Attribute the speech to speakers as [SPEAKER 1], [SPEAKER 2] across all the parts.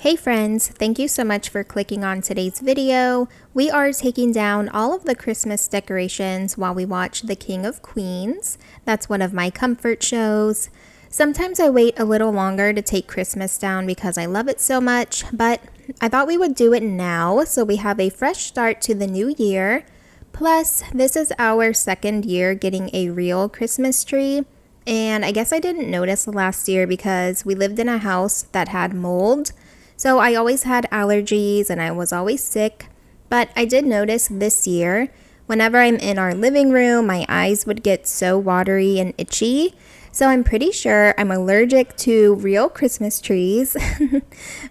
[SPEAKER 1] Hey friends, thank you so much for clicking on today's video. We are taking down all of the Christmas decorations while we watch The King of Queens. That's one of my comfort shows. Sometimes I wait a little longer to take Christmas down because I love it so much, but I thought we would do it now so we have a fresh start to the new year. Plus, this is our second year getting a real Christmas tree. And I guess I didn't notice last year because we lived in a house that had mold. So I always had allergies and I was always sick, but I did notice this year, whenever I'm in our living room, my eyes would get so watery and itchy. So I'm pretty sure I'm allergic to real Christmas trees,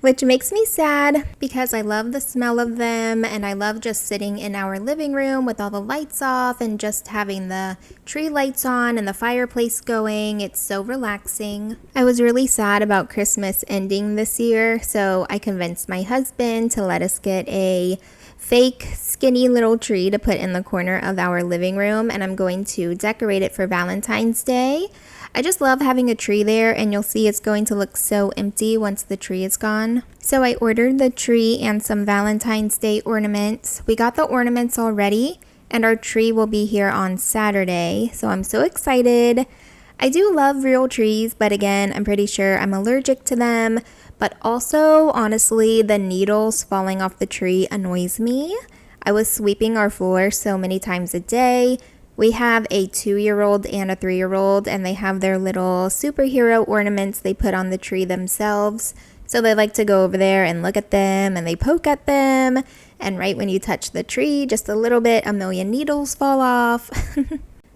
[SPEAKER 1] which makes me sad because I love the smell of them and I love just sitting in our living room with all the lights off and just having the tree lights on and the fireplace going. It's so relaxing. I was really sad about Christmas ending this year, so I convinced my husband to let us get a fake skinny little tree to put in the corner of our living room, and I'm going to decorate it for Valentine's Day. I just love having a tree there, and you'll see it's going to look so empty once the tree is gone. So I ordered the tree and some Valentine's Day ornaments. We got the ornaments already, and our tree will be here on Saturday, so I'm so excited. I do love real trees, but again, I'm pretty sure I'm allergic to them. But also, honestly, the needles falling off the tree annoys me. I was sweeping our floor so many times a day. We have a 2-year-old and a 3-year-old, and they have their little superhero ornaments they put on the tree themselves. So they like to go over there and look at them, and they poke at them. And right when you touch the tree, just a little bit, a million needles fall off.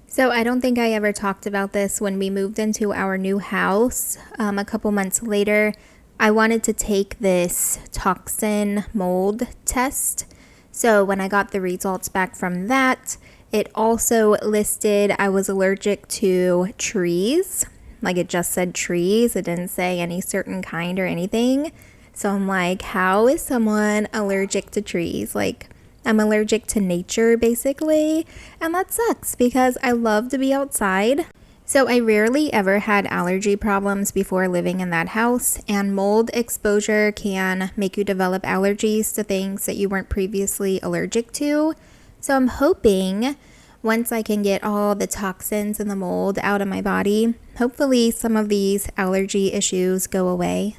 [SPEAKER 1] So I don't think I ever talked about this when we moved into our new house a couple months later. I wanted to take this toxin mold test. So when I got the results back from that, it also listed I was allergic to trees. Like it just said trees. It didn't say any certain kind or anything. So I'm like, how is someone allergic to trees? Like, I'm allergic to nature basically. And that sucks because I love to be outside. So I rarely ever had allergy problems before living in that house, and mold exposure can make you develop allergies to things that you weren't previously allergic to. So I'm hoping once I can get all the toxins and the mold out of my body, hopefully some of these allergy issues go away.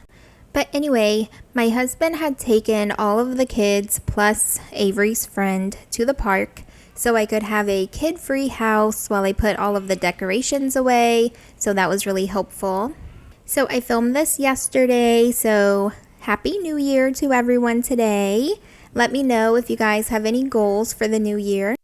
[SPEAKER 1] But anyway, my husband had taken all of the kids plus Avery's friend to the park so I could have a kid-free house while I put all of the decorations away. So that was really helpful. So I filmed this yesterday, so Happy New Year to everyone today. Let me know if you guys have any goals for the new year.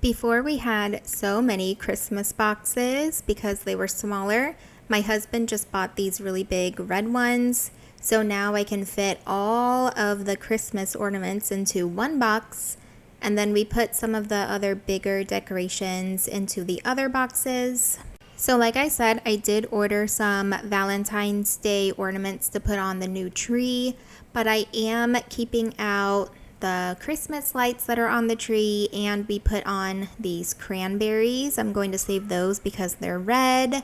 [SPEAKER 1] Before we had so many Christmas boxes because they were smaller. My husband just bought these really big red ones. So now I can fit all of the Christmas ornaments into one box. And then we put some of the other bigger decorations into the other boxes. So like I said, I did order some Valentine's Day ornaments to put on the new tree, but I am keeping out the Christmas lights that are on the tree, and we put on these cranberries. I'm going to save those because they're red.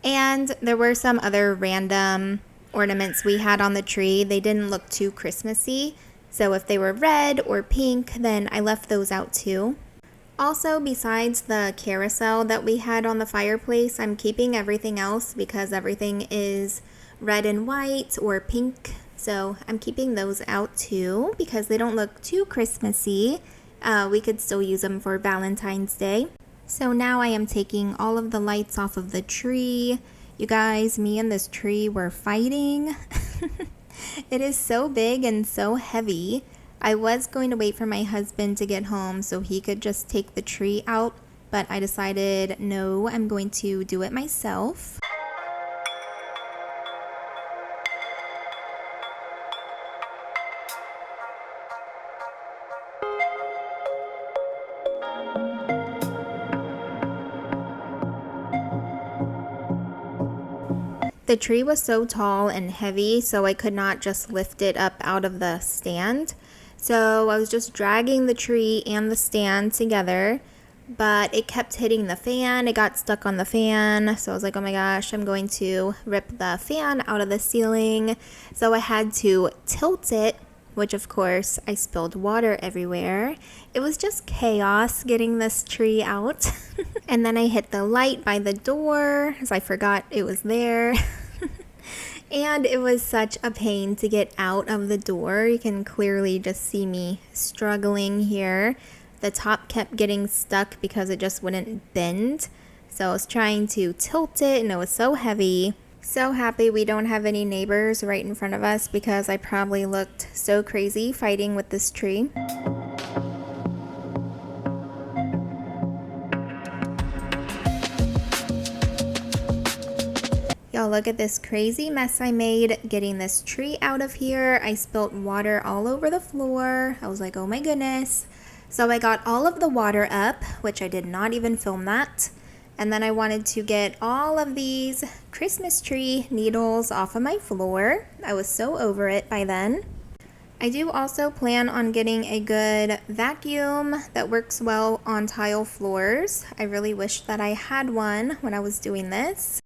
[SPEAKER 1] And there were some other random ornaments we had on the tree. They didn't look too Christmassy, so if they were red or pink, then I left those out too. Also, besides the carousel that we had on the fireplace, I'm keeping everything else because everything is red and white or pink. So I'm keeping those out too because they don't look too Christmassy. We could still use them for Valentine's Day. So now I am taking all of the lights off of the tree. You guys, me and this tree were fighting. It is so big and so heavy. I was going to wait for my husband to get home so he could just take the tree out, but I decided no, I'm going to do it myself. The tree was so tall and heavy, so I could not just lift it up out of the stand. So I was just dragging the tree and the stand together, but it kept hitting the fan. It got stuck on the fan. So I was like, oh my gosh, I'm going to rip the fan out of the ceiling. So I had to tilt it, which of course I spilled water everywhere. It was just chaos getting this tree out. And then I hit the light by the door as I forgot it was there. And it was such a pain to get out of the door. You can clearly just see me struggling here. The top kept getting stuck because it just wouldn't bend. So I was trying to tilt it and it was so heavy. So happy we don't have any neighbors right in front of us because I probably looked so crazy fighting with this tree. Y'all, look at this crazy mess I made getting this tree out of here. I spilt water all over the floor. I was like, oh my goodness. So I got all of the water up, which I did not even film that. And then I wanted to get all of these Christmas tree needles off of my floor. I was so over it by then. I do also plan on getting a good vacuum that works well on tile floors. I really wish that I had one when I was doing this.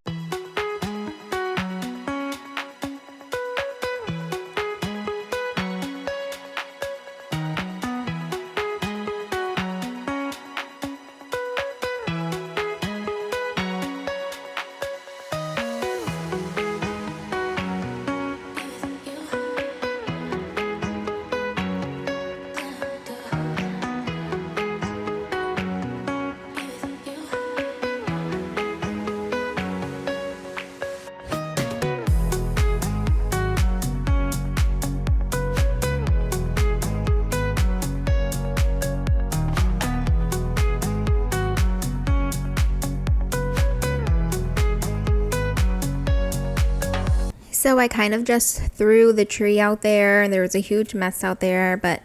[SPEAKER 1] So I kind of just threw the tree out there, and there was a huge mess out there, but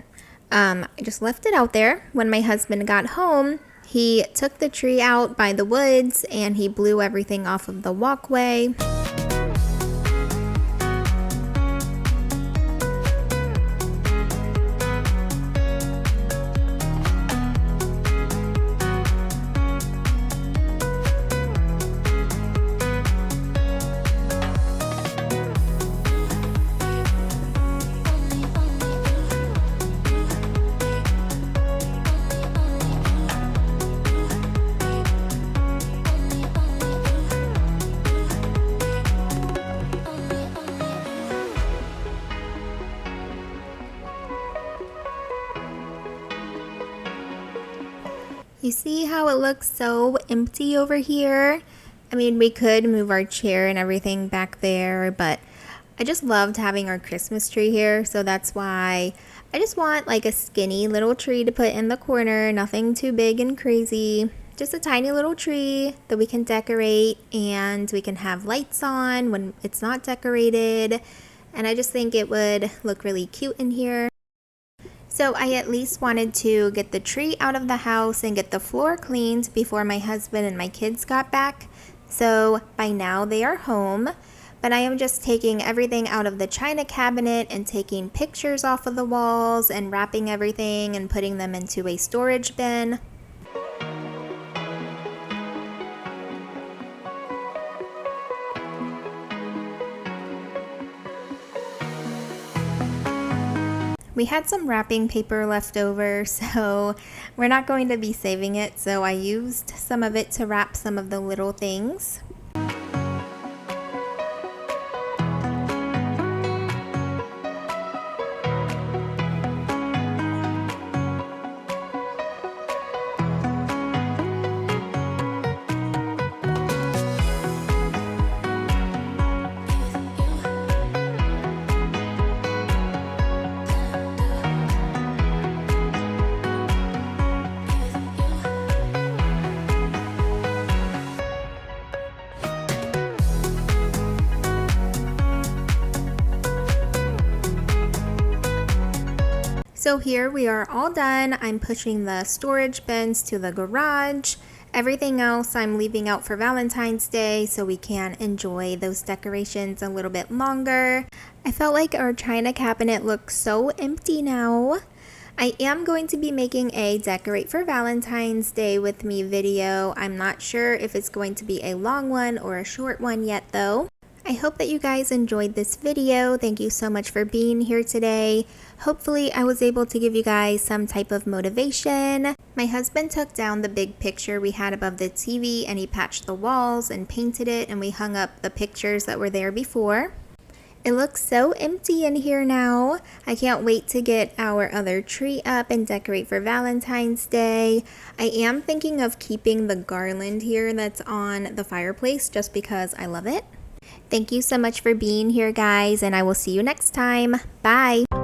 [SPEAKER 1] I just left it out there. When my husband got home, he took the tree out by the woods and he blew everything off of the walkway. You see how it looks so empty over here? I mean, we could move our chair and everything back there, but I just loved having our Christmas tree here, so that's why I just want like a skinny little tree to put in the corner, nothing too big and crazy. Just a tiny little tree that we can decorate, and we can have lights on when it's not decorated, and I just think it would look really cute in here. So I at least wanted to get the tree out of the house and get the floor cleaned before my husband and my kids got back. So by now they are home, but I am just taking everything out of the china cabinet and taking pictures off of the walls and wrapping everything and putting them into a storage bin. We had some wrapping paper left over, so we're not going to be saving it, so I used some of it to wrap some of the little things. So here we are all done. I'm pushing the storage bins to the garage. Everything else I'm leaving out for Valentine's Day so we can enjoy those decorations a little bit longer. I felt like our china cabinet looks so empty now. I am going to be making a Decorate for Valentine's Day with me video. I'm not sure if it's going to be a long one or a short one yet though. I hope that you guys enjoyed this video. Thank you so much for being here today. Hopefully I was able to give you guys some type of motivation. My husband took down the big picture we had above the TV and he patched the walls and painted it, and we hung up the pictures that were there before. It looks so empty in here now. I can't wait to get our other tree up and decorate for Valentine's Day. I am thinking of keeping the garland here that's on the fireplace just because I love it. Thank you so much for being here, guys, and I will see you next time. Bye!